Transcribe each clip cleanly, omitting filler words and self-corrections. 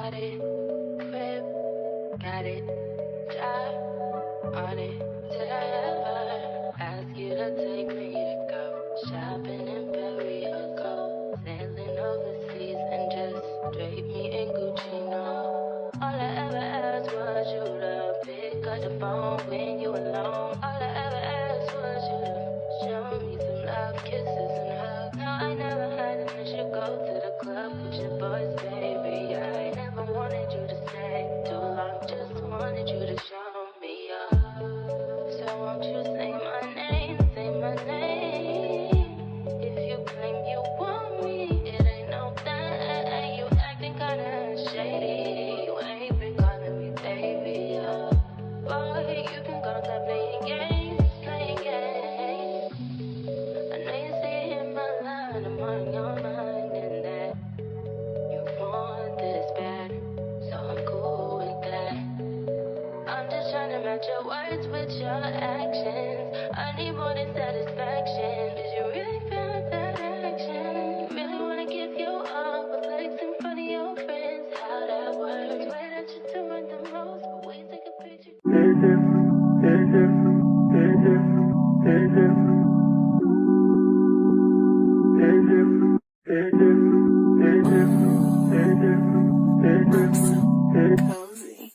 Got it, crib, got it, job on it. Did I ever ask you to take me to go shopping in Paris or go sailing overseas and just drape me in Gucci? No, all I ever asked was you to pick up the phone when you alone. All I ever asked was you to show me some love, kisses and hugs. No, I never had an issue. Go to the club with your boys, baby. I never wanted you to stay too long, just wanted you to show me up. So won't you say my name, say my name? If you claim you want me, it ain't no thing. You acting kinda shady. You ain't been calling me baby. Boy, you can go stop playing games, playing games. I know you see it in my line, I'm on your mind, and that you want this bad, so I'm cool with that. I'm just trying to match your words with your actions. I need more than satisfaction. Did you really feel that action? Really wanna give you all the flex in front of your friends. How that works? Way that you're doing the most, but we take a picture. Cozy.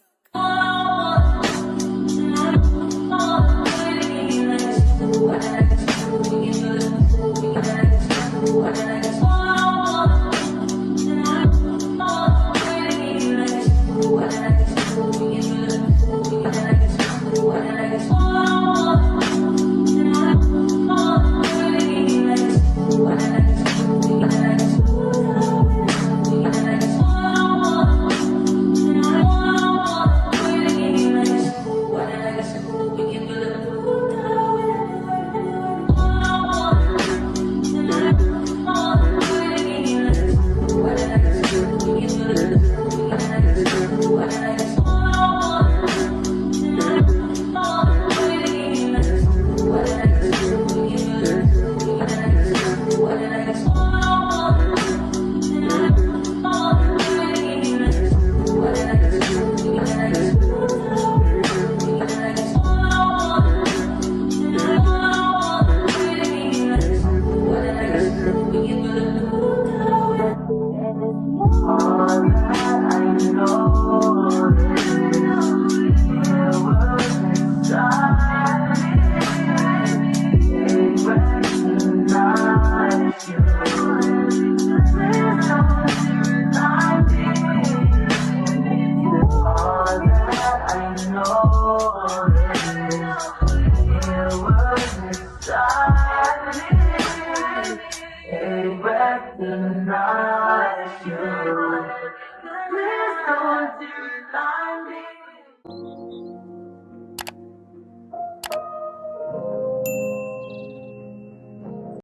Recognize you. Please don't deny